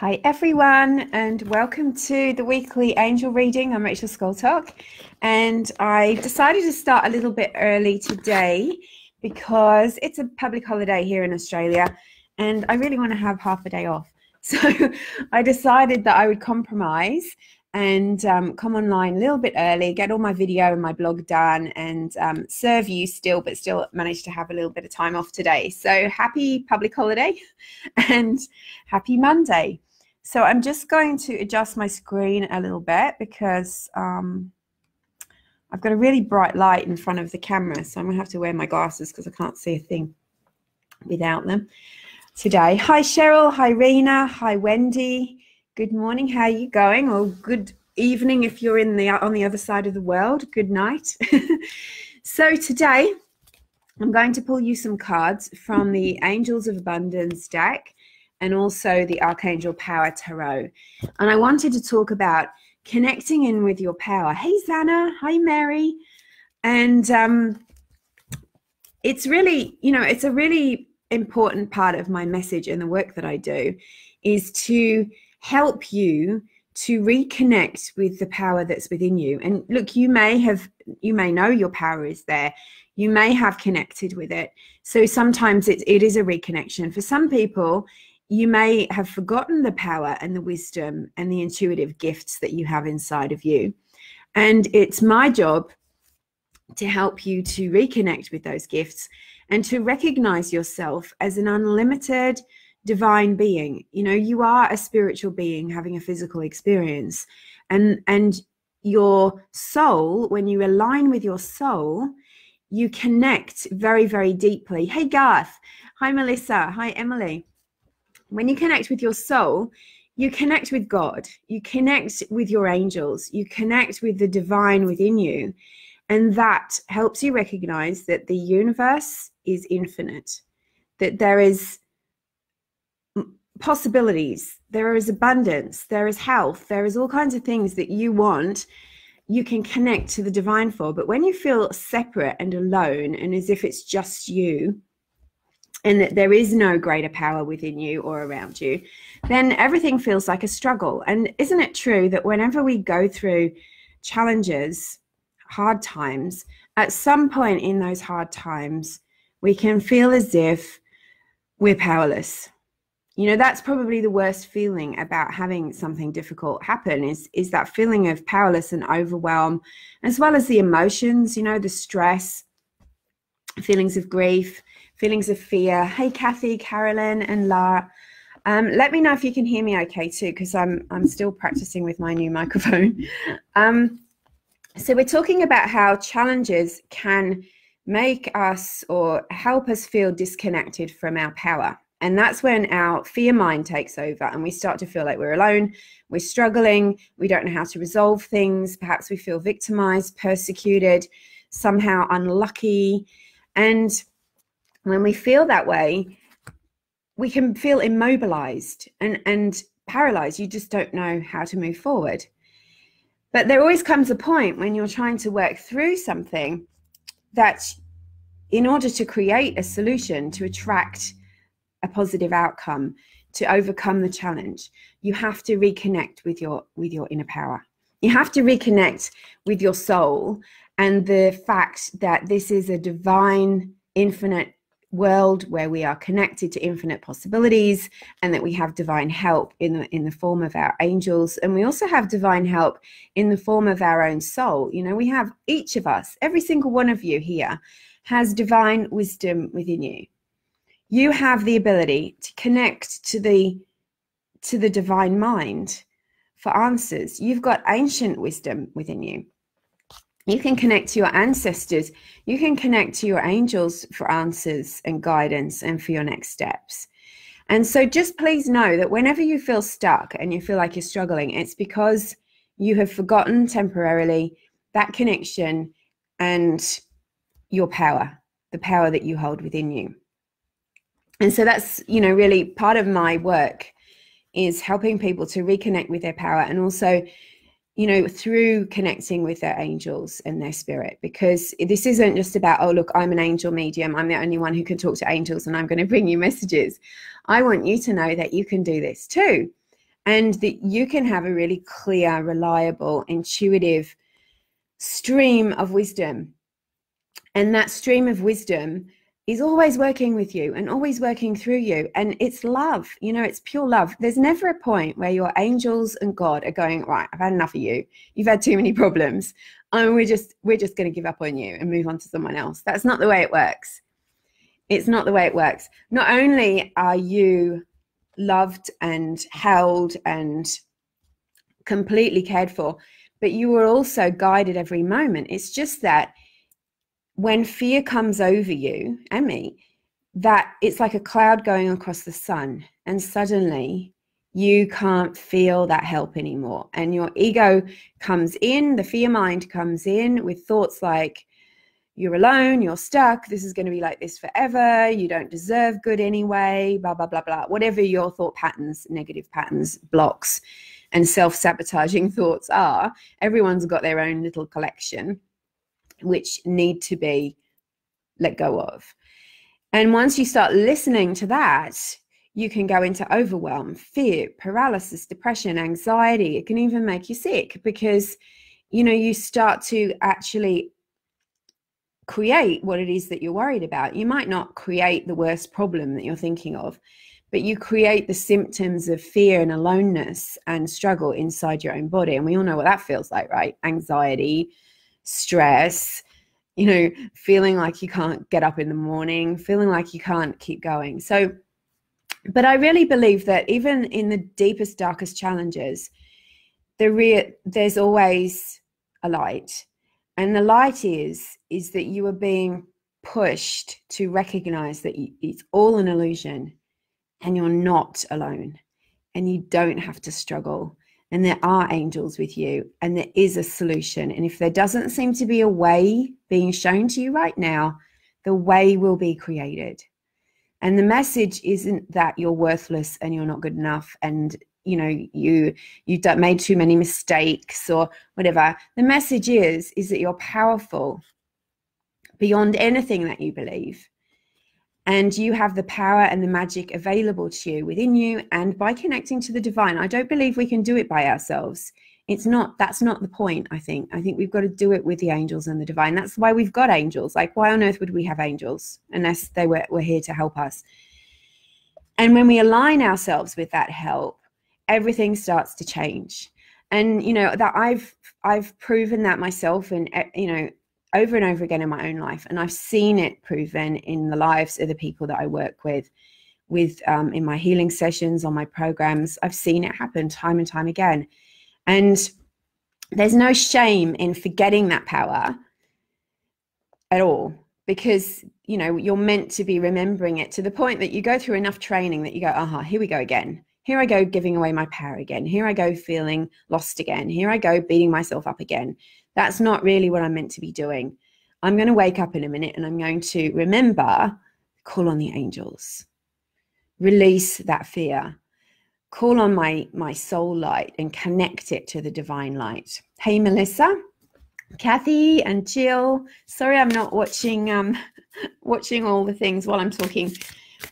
Hi everyone, and welcome to the weekly angel reading. I'm Rachel Scoltock, and I decided to start a little bit early today because it's a public holiday here in Australia and I really want to have half a day off. So I decided that I would compromise and come online a little bit early, get all my video and my blog done, and serve you still, but still manage to have a little bit of time off today. So happy public holiday and happy Monday. So I'm just going to adjust my screen a little bit because I've got a really bright light in front of the camera, so I'm going to have to wear my glasses because I can't see a thing without them today. Hi Cheryl, hi Rena, hi Wendy. Good morning, how are you going? Or good evening if you're on the other side of the world. Good night. So today I'm going to pull you some cards from the Angels of Abundance deck and also the Archangel Power Tarot. And I wanted to talk about connecting in with your power. Hey, Zana. Hi, Mary. And it's really, it's a really important part of my message and the work that I do is to help you to reconnect with the power that's within you. And look, you may know your power is there. You may have connected with it. So sometimes it is a reconnection. For some people, you may have forgotten the power and the wisdom and the intuitive gifts that you have inside of you. And it's my job to help you to reconnect with those gifts and to recognize yourself as an unlimited divine being. You are a spiritual being having a physical experience. And your soul, when you align with your soul, you connect very, very deeply. Hey, Garth. Hi, Melissa. Hi, Emily. When you connect with your soul, you connect with God, you connect with your angels, you connect with the divine within you. And that helps you recognize that the universe is infinite, that there is possibilities, there is abundance, there is health, there is all kinds of things that you want, you can connect to the divine for. But when you feel separate and alone and as if it's just you, and that there is no greater power within you or around you, then everything feels like a struggle. And isn't it true that whenever we go through challenges, hard times, at some point in those hard times, we can feel as if we're powerless? That's probably the worst feeling about having something difficult happen is that feeling of powerless and overwhelm, as well as the emotions, the stress, feelings of grief, feelings of fear. Hey, Kathy, Carolyn, and Lara. Let me know if you can hear me okay too, because I'm still practicing with my new microphone. So we're talking about how challenges can make us or help us feel disconnected from our power. And that's when our fear mind takes over and we start to feel like we're alone, we're struggling, we don't know how to resolve things. Perhaps we feel victimized, persecuted, somehow unlucky. And when we feel that way, we can feel immobilized and paralyzed. You just don't know how to move forward. But there always comes a point when you're trying to work through something that in order to create a solution, to attract a positive outcome, to overcome the challenge, you have to reconnect with your inner power. You have to reconnect with your soul and the fact that this is a divine, infinite world where we are connected to infinite possibilities, and that we have divine help in the form of our angels, and we also have divine help in the form of our own soul. We have, each of us, every single one of you here has divine wisdom within you. You have the ability to connect to the divine mind for answers. You've got ancient wisdom within you. You can connect to your ancestors. You can connect to your angels for answers and guidance and for your next steps. And so just please know that whenever you feel stuck and you feel like you're struggling, it's because you have forgotten temporarily that connection and your power, the power that you hold within you. And so that's, really part of my work is helping people to reconnect with their power, and also through connecting with their angels and their spirit, because this isn't just about, oh, look, I'm an angel medium, I'm the only one who can talk to angels and I'm going to bring you messages. I want you to know that you can do this too. and that you can have a really clear, reliable, intuitive stream of wisdom. And that stream of wisdom is always working with you and always working through you. And it's love, you know, it's pure love. There's never a point where your angels and God are going, right, I've had enough of you. You've had too many problems. And we're just going to give up on you and move on to someone else. That's not the way it works. It's not the way it works. Not only are you loved and held and completely cared for, but you are also guided every moment. It's just that when fear comes over you and me, that it's like a cloud going across the sun, and suddenly you can't feel that help anymore. And your ego comes in, the fear mind comes in with thoughts like, you're alone, you're stuck, this is going to be like this forever, you don't deserve good anyway, blah, blah, blah, blah. Whatever your thought patterns, negative patterns, blocks, and self-sabotaging thoughts are, everyone's got their own little collection, which need to be let go of. And once you start listening to that, you can go into overwhelm, fear, paralysis, depression, anxiety. It can even make you sick because, you know, you start to actually create what it is that you're worried about. You might not create the worst problem that you're thinking of, but you create the symptoms of fear and aloneness and struggle inside your own body. And we all know what that feels like, right? Anxiety, stress, you know, feeling like you can't get up in the morning, feeling like you can't keep going. So, but I really believe that even in the deepest, darkest challenges, there's always a light. And the light is that you are being pushed to recognize that it's all an illusion and you're not alone and you don't have to struggle. And there are angels with you and there is a solution. And if there doesn't seem to be a way being shown to you right now, the way will be created. And the message isn't that you're worthless and you're not good enough and, you know, you've made too many mistakes or whatever. The message is that you're powerful beyond anything that you believe. And you have the power and the magic available to you within you and by connecting to the divine. I don't believe we can do it by ourselves. That's not the point, I think. I think we've got to do it with the angels and the divine. That's why we've got angels. Like, why on earth would we have angels unless they were here to help us? And when we align ourselves with that help, everything starts to change. And, you know, that I've proven that myself and, you know, over and over again in my own life. And I've seen it proven in the lives of the people that I work with in my healing sessions, on my programs. I've seen it happen time and time again. And there's no shame in forgetting that power at all, because, you know, you're meant to be remembering it to the point that you go through enough training that you go, here we go again. Here I go giving away my power again. Here I go feeling lost again. Here I go beating myself up again. That's not really what I'm meant to be doing. I'm going to wake up in a minute and I'm going to remember, call on the angels, release that fear, call on my soul light and connect it to the divine light. Hey, Melissa, Kathy and Jill. Sorry, I'm not watching all the things while I'm talking,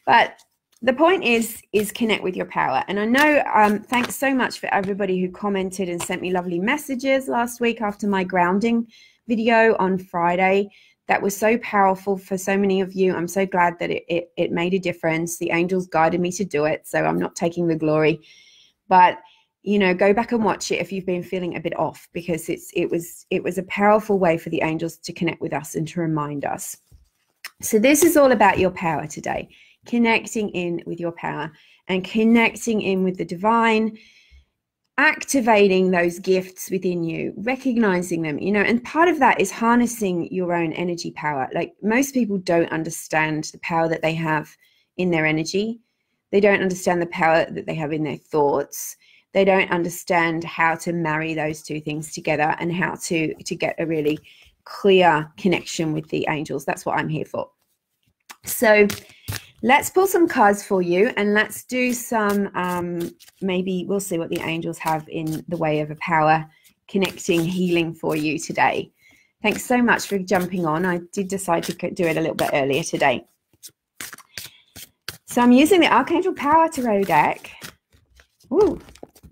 but the point is connect with your power. And I know, thanks so much for everybody who commented and sent me lovely messages last week after my grounding video on Friday. That was so powerful for so many of you. I'm so glad that it made a difference. The angels guided me to do it, so I'm not taking the glory. But, you know, go back and watch it if you've been feeling a bit off, because it was a powerful way for the angels to connect with us and to remind us. So this is all about your power today. Connecting in with your power and connecting in with the divine, activating those gifts within you, recognizing them, you know, and part of that is harnessing your own energy power. Like, most people don't understand the power that they have in their energy. They don't understand the power that they have in their thoughts. They don't understand how to marry those two things together and how to get a really clear connection with the angels. That's what I'm here for. So let's pull some cards for you and let's do some, maybe we'll see what the angels have in the way of a power connecting healing for you today. Thanks so much for jumping on. I did decide to do it a little bit earlier today. So I'm using the Archangel Power Tarot deck. Ooh,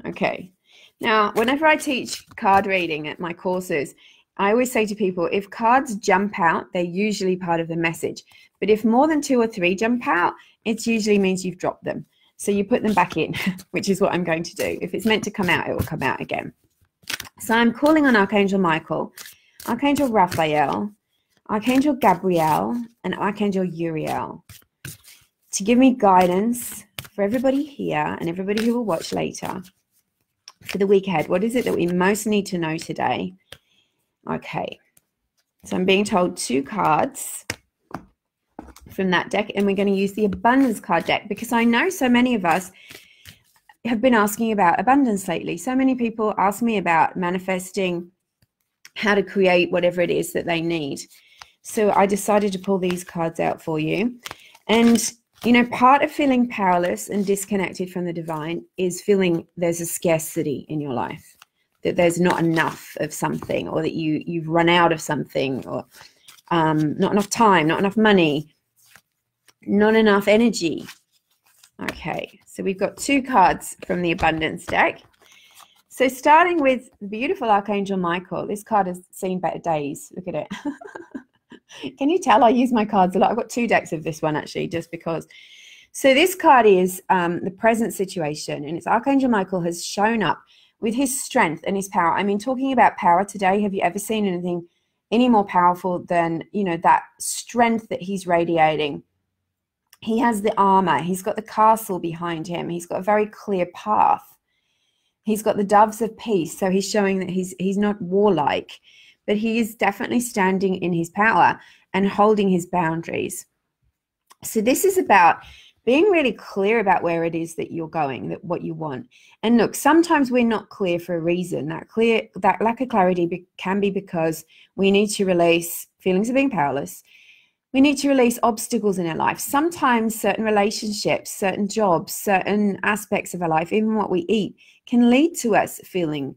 Okay. Now, whenever I teach card reading at my courses, I always say to people, if cards jump out, they're usually part of the message. But if more than 2 or 3 jump out, it usually means you've dropped them. So you put them back in, which is what I'm going to do. If it's meant to come out, it will come out again. So I'm calling on Archangel Michael, Archangel Raphael, Archangel Gabriel, and Archangel Uriel to give me guidance for everybody here and everybody who will watch later for the week ahead. What is it that we most need to know today? Okay, so I'm being told 2 cards from that deck, and we're going to use the abundance card deck because I know so many of us have been asking about abundance lately. So many people ask me about manifesting, how to create whatever it is that they need. So I decided to pull these cards out for you. And, you know, part of feeling powerless and disconnected from the divine is feeling there's a scarcity in your life, that there's not enough of something, or that you've run out of something, or not enough time, not enough money, not enough energy. Okay, so we've got 2 cards from the abundance deck. So starting with the beautiful Archangel Michael, this card has seen better days. Look at it. Can you tell I use my cards a lot? I've got 2 decks of this one actually, just because. So this card is the present situation, and it's Archangel Michael has shown up with his strength and his power. I mean, talking about power today, have you ever seen anything any more powerful than, you know, that strength that he's radiating? He has the armor. He's got the castle behind him. He's got a very clear path. He's got the doves of peace. So he's showing that he's not warlike, but he is definitely standing in his power and holding his boundaries. So this is about being really clear about where it is that you're going, that what you want. And look, sometimes we're not clear for a reason. That lack of clarity can be because we need to release feelings of being powerless. We need to release obstacles in our life. Sometimes certain relationships, certain jobs, certain aspects of our life, even what we eat, can lead to us feeling,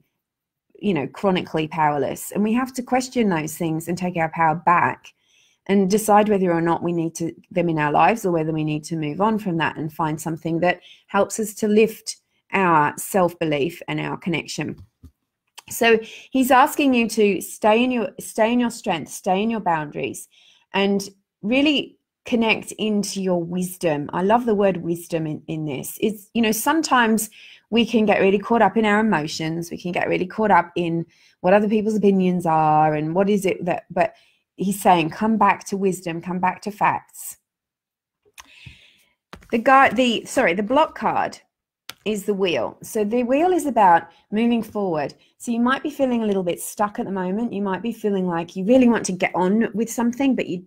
you know, chronically powerless. And we have to question those things and take our power back and decide whether or not we need them in our lives, or whether we need to move on from that and find something that helps us to lift our self-belief and our connection. So he's asking you to stay in your strength, stay in your boundaries, and really connect into your wisdom. I love the word wisdom in this. It's, you know, sometimes we can get really caught up in our emotions. We can get really caught up in what other people's opinions are and what is it that, but he's saying, come back to wisdom, come back to facts. The block card is the wheel. So the wheel is about moving forward. So you might be feeling a little bit stuck at the moment. You might be feeling like you really want to get on with something, but you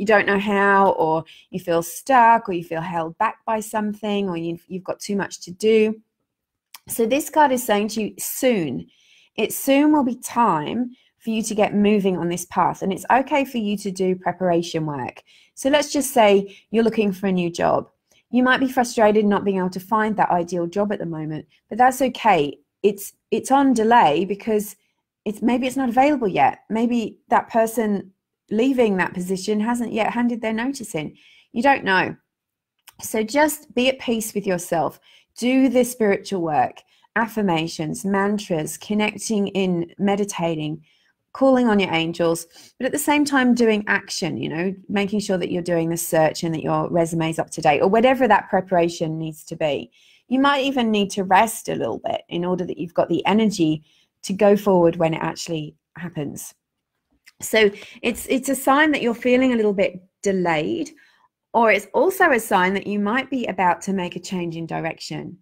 don't know how, or you feel stuck, or you feel held back by something, or you've got too much to do. So this card is saying to you, soon will be time for you to get moving on this path. And it's okay for you to do preparation work. So let's just say you're looking for a new job. You might be frustrated not being able to find that ideal job at the moment, but that's okay. It's on delay because maybe it's not available yet. Maybe that person leaving that position hasn't yet handed their notice in. You don't know. So just be at peace with yourself. Do the spiritual work, affirmations, mantras, connecting in, meditating, calling on your angels, but at the same time doing action, you know, making sure that you're doing the search and that your resume is up to date, or whatever that preparation needs to be. You might even need to rest a little bit in order that you've got the energy to go forward when it actually happens. So it's a sign that you're feeling a little bit delayed, or it's also a sign that you might be about to make a change in direction,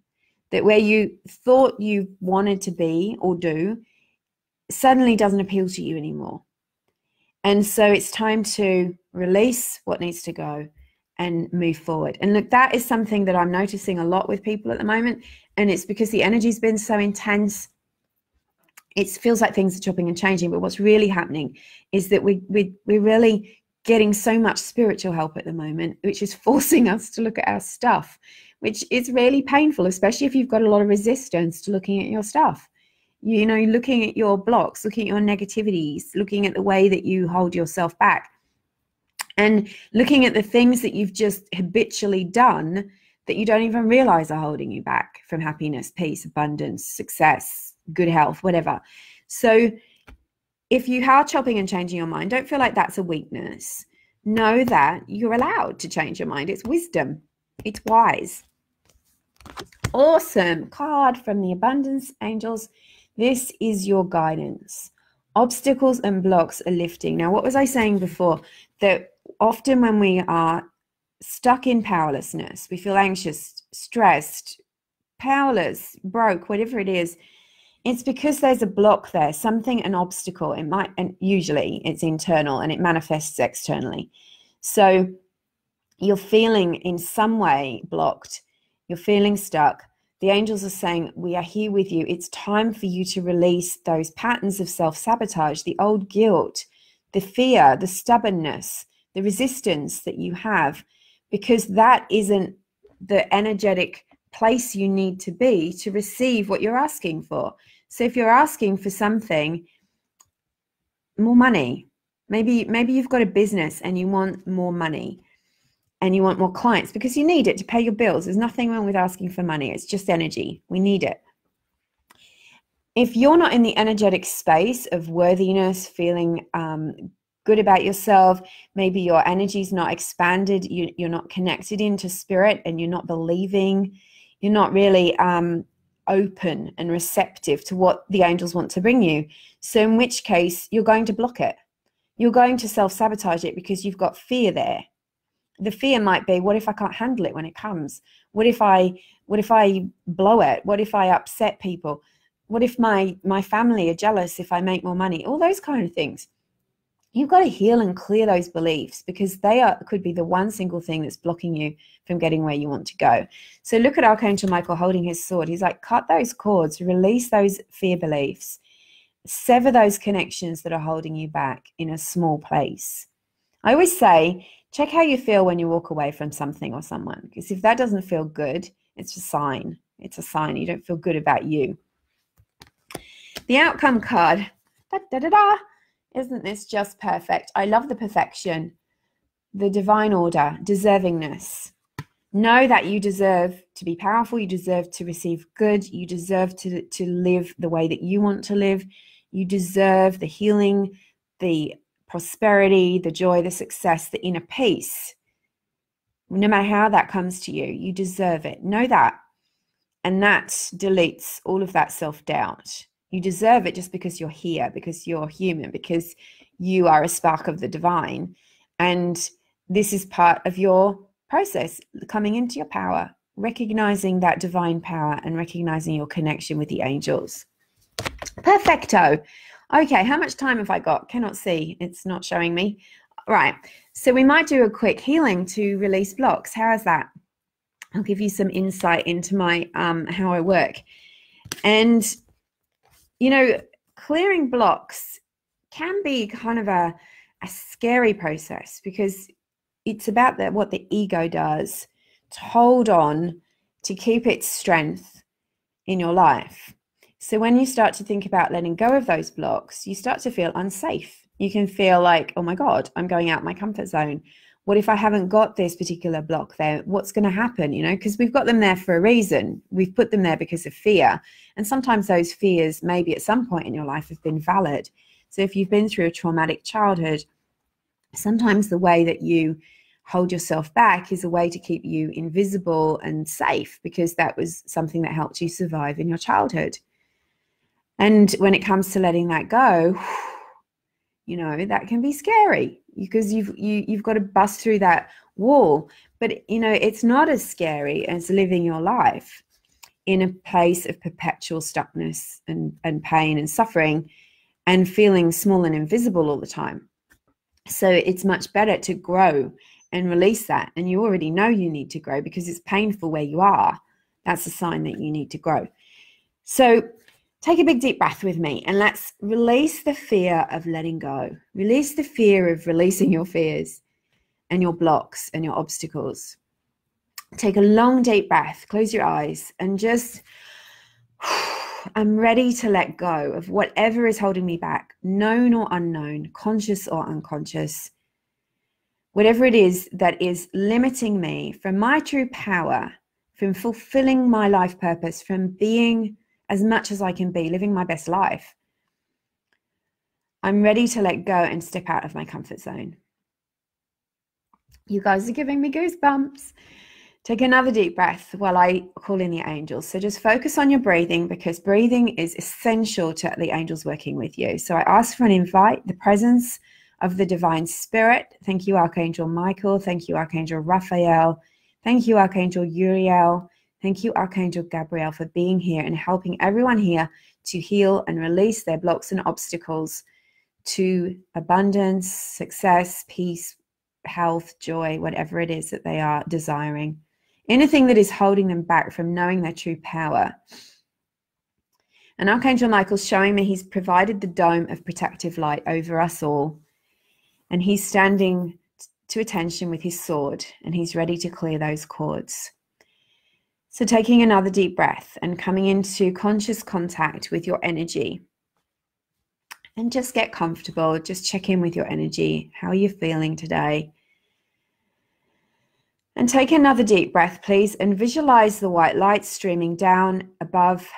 that where you thought you wanted to be or do suddenly doesn't appeal to you anymore. And so it's time to release what needs to go and move forward. And look, that is something that I'm noticing a lot with people at the moment. And it's because the energy's been so intense. It feels like things are chopping and changing. But what's really happening is that we're really getting so much spiritual help at the moment, which is forcing us to look at our stuff, which is really painful, especially if you've got a lot of resistance to looking at your stuff. You know, looking at your blocks, looking at your negativities, looking at the way that you hold yourself back, and looking at the things that you've just habitually done that you don't even realize are holding you back from happiness, peace, abundance, success, good health, whatever. So if you are chopping and changing your mind, don't feel like that's a weakness. Know that you're allowed to change your mind. It's wisdom. It's wise. Awesome card from the abundance angels. This is your guidance. Obstacles and blocks are lifting. Now, what was I saying before? That often when we are stuck in powerlessness, we feel anxious, stressed, powerless, broke, whatever it is, it's because there's a block there, something, an obstacle. It might, and usually it's internal and it manifests externally. So you're feeling in some way blocked. You're feeling stuck. The angels are saying, we are here with you. It's time for you to release those patterns of self-sabotage, the old guilt, the fear, the stubbornness, the resistance that you have, because that isn't the energetic place you need to be to receive what you're asking for. So if you're asking for something, more money, maybe you've got a business and you want more money and you want more clients because you need it to pay your bills. There's nothing wrong with asking for money. It's just energy. We need it. If you're not in the energetic space of worthiness, feeling good about yourself, maybe your energy's not expanded, you're not connected into spirit, and you're not believing, you're not really open and receptive to what the angels want to bring you. So in which case, you're going to block it. You're going to self-sabotage it because you've got fear there. The fear might be, what if I can't handle it when it comes? What if I blow it? What if I upset people? What if my family are jealous if I make more money? All those kind of things. You've got to heal and clear those beliefs because could be the one single thing that's blocking you from getting where you want to go. So look at Archangel Michael holding his sword. He's like, cut those cords, release those fear beliefs, sever those connections that are holding you back in a small place. I always say, check how you feel when you walk away from something or someone, because if that doesn't feel good, it's a sign. It's a sign you don't feel good about you. The outcome card. Da, da, da, da. Isn't this just perfect? I love the perfection, the divine order, deservingness. Know that you deserve to be powerful. You deserve to receive good. You deserve to live the way that you want to live. You deserve the healing, the prosperity, the joy, the success, the inner peace. No matter how that comes to you, you deserve it. Know that. And that deletes all of that self-doubt. You deserve it just because you're here, because you're human, because you are a spark of the divine. And this is part of your process, coming into your power, recognizing that divine power and recognizing your connection with the angels. Perfecto. Okay, how much time have I got? Cannot see. It's not showing me. Right. So we might do a quick healing to release blocks. How is that? I'll give you some insight into my how I work. And you know, clearing blocks can be kind of a scary process because it's about what the ego does to hold on, to keep its strength in your life. So when you start to think about letting go of those blocks, you start to feel unsafe. You can feel like, oh my God, I'm going out my comfort zone. What if I haven't got this particular block there? What's going to happen? You know, because we've got them there for a reason. We've put them there because of fear. And sometimes those fears maybe at some point in your life have been valid. So if you've been through a traumatic childhood, sometimes the way that you hold yourself back is a way to keep you invisible and safe because that was something that helped you survive in your childhood. And when it comes to letting that go, you know, that can be scary because you've got to bust through that wall. But, you know, it's not as scary as living your life in a place of perpetual stuckness and pain and suffering and feeling small and invisible all the time. So it's much better to grow and release that. And you already know you need to grow because it's painful where you are. That's a sign that you need to grow. So take a big deep breath with me and let's release the fear of letting go. Release the fear of releasing your fears and your blocks and your obstacles. Take a long deep breath, close your eyes and just, I'm ready to let go of whatever is holding me back, known or unknown, conscious or unconscious. Whatever it is that is limiting me from my true power from fulfilling my life purpose, from being as much as I can be, living my best life. I'm ready to let go and step out of my comfort zone. You guys are giving me goosebumps. Take another deep breath while I call in the angels. So just focus on your breathing, because breathing is essential to the angels working with you. So I ask for an invite, the presence of the divine spirit. Thank you, Archangel Michael. Thank you, Archangel Raphael. Thank you, Archangel Uriel. Thank you, Archangel Gabriel, for being here and helping everyone here to heal and release their blocks and obstacles to abundance, success, peace, health, joy, whatever it is that they are desiring. Anything that is holding them back from knowing their true power. And Archangel Michael's showing me he's provided the dome of protective light over us all. And he's standing to attention with his sword, and he's ready to clear those cords. So taking another deep breath and coming into conscious contact with your energy. And just get comfortable. Just check in with your energy. How are you feeling today? And take another deep breath, please, and visualize the white light streaming down above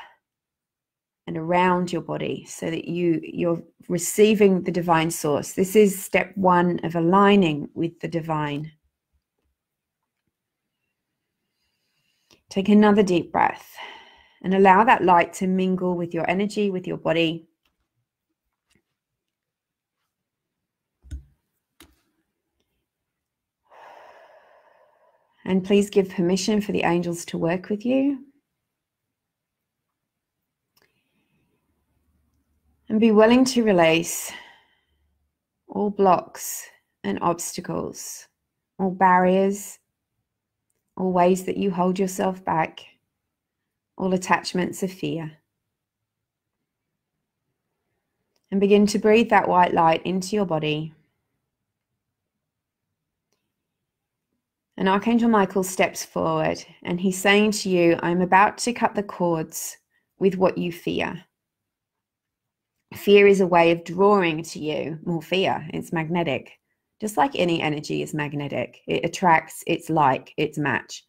and around your body so that you're receiving the divine source. This is step one of aligning with the divine. Take another deep breath and allow that light to mingle with your energy, with your body. And please give permission for the angels to work with you. And be willing to release all blocks and obstacles, all barriers, all ways that you hold yourself back, all attachments of fear. And begin to breathe that white light into your body. And Archangel Michael steps forward and he's saying to you, I'm about to cut the cords with what you fear. Fear is a way of drawing to you more fear. It's magnetic. Just like any energy is magnetic. It attracts its like, its match.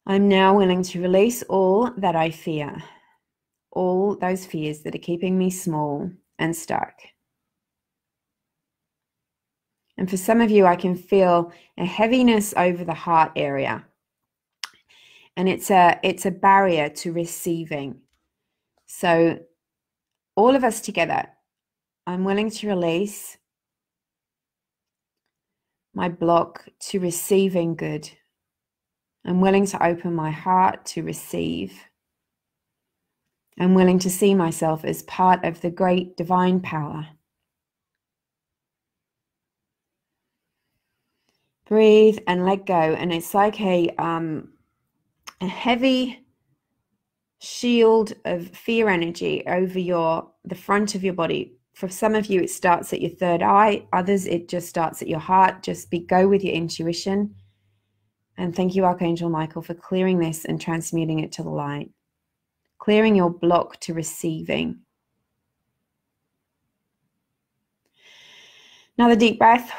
I'm now willing to release all that I fear. All those fears that are keeping me small and stuck. And for some of you, I can feel a heaviness over the heart area. And it's a barrier to receiving. So all of us together, I'm willing to release my block to receiving good. I'm willing to open my heart to receive. I'm willing to see myself as part of the great divine power. Breathe and let go. And it's like a heavy shield of fear energy over the front of your body. For some of you, it starts at your third eye. Others, it just starts at your heart. Just go with your intuition. And thank you, Archangel Michael, for clearing this and transmuting it to the light. Clearing your block to receiving. Another deep breath.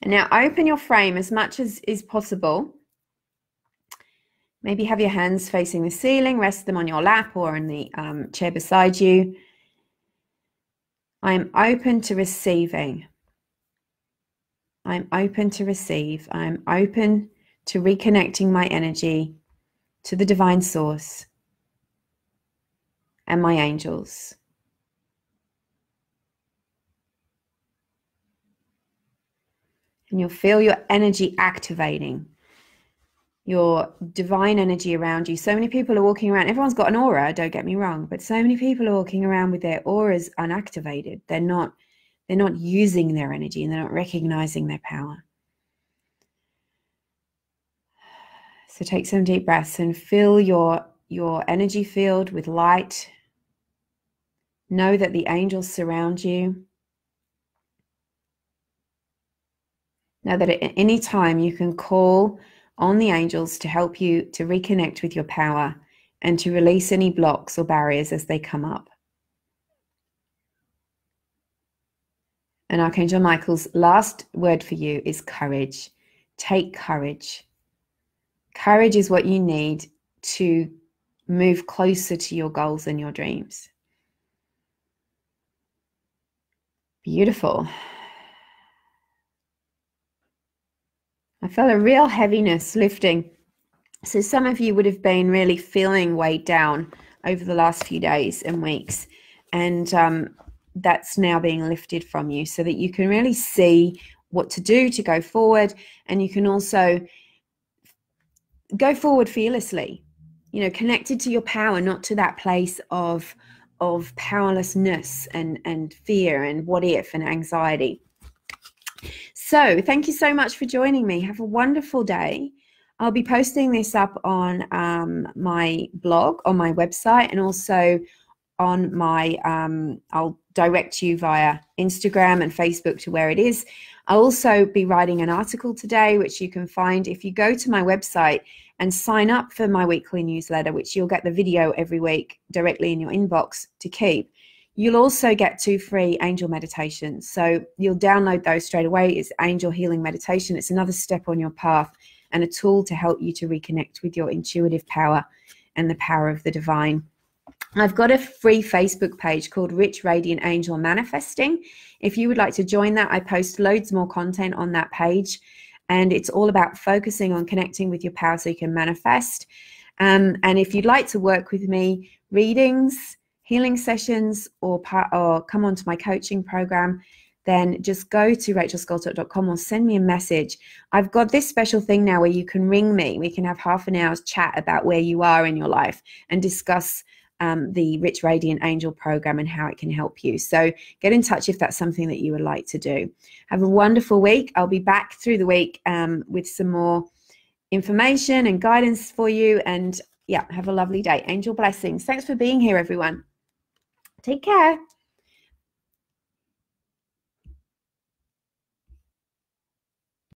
And now open your frame as much as is possible. Maybe have your hands facing the ceiling, rest them on your lap or in the chair beside you. I am open to receiving. I'm open to receive. I'm open to reconnecting my energy to the divine source and my angels. And you'll feel your energy activating, your divine energy around you. So many people are walking around. Everyone's got an aura, don't get me wrong, but so many people are walking around with their auras unactivated. They're not using their energy and they're not recognizing their power. So take some deep breaths and fill your energy field with light. Know that the angels surround you. Know that at any time you can call on the angels to help you to reconnect with your power and to release any blocks or barriers as they come up. And Archangel Michael's last word for you is courage. Take courage. Courage is what you need to move closer to your goals and your dreams. Beautiful. I felt a real heaviness lifting. So some of you would have been really feeling weighed down over the last few days and weeks. And that's now being lifted from you so that you can really see what to do to go forward. And you can also go forward fearlessly, you know, connected to your power, not to that place of powerlessness and fear and what if and anxiety. So thank you so much for joining me. Have a wonderful day. I'll be posting this up on my blog, on my website, and also on my, I'll direct you via Instagram and Facebook to where it is. I'll also be writing an article today, which you can find if you go to my website and sign up for my weekly newsletter, which you'll get the video every week directly in your inbox to keep. You'll also get 2 free angel meditations. So you'll download those straight away. It's Angel Healing Meditation. It's another step on your path and a tool to help you to reconnect with your intuitive power and the power of the divine. I've got a free Facebook page called Rich Radiant Angel Manifesting. If you would like to join that, I post loads more content on that page. And it's all about focusing on connecting with your power so you can manifest. And if you'd like to work with me, readings, healing sessions, or come onto my coaching program, then just go to rachelscoltock.com or send me a message. I've got this special thing now where you can ring me. We can have half an hour's chat about where you are in your life and discuss the Rich Radiant Angel program and how it can help you. So get in touch if that's something that you would like to do. Have a wonderful week. I'll be back through the week with some more information and guidance for you. And yeah, have a lovely day. Angel blessings. Thanks for being here, everyone. Take care.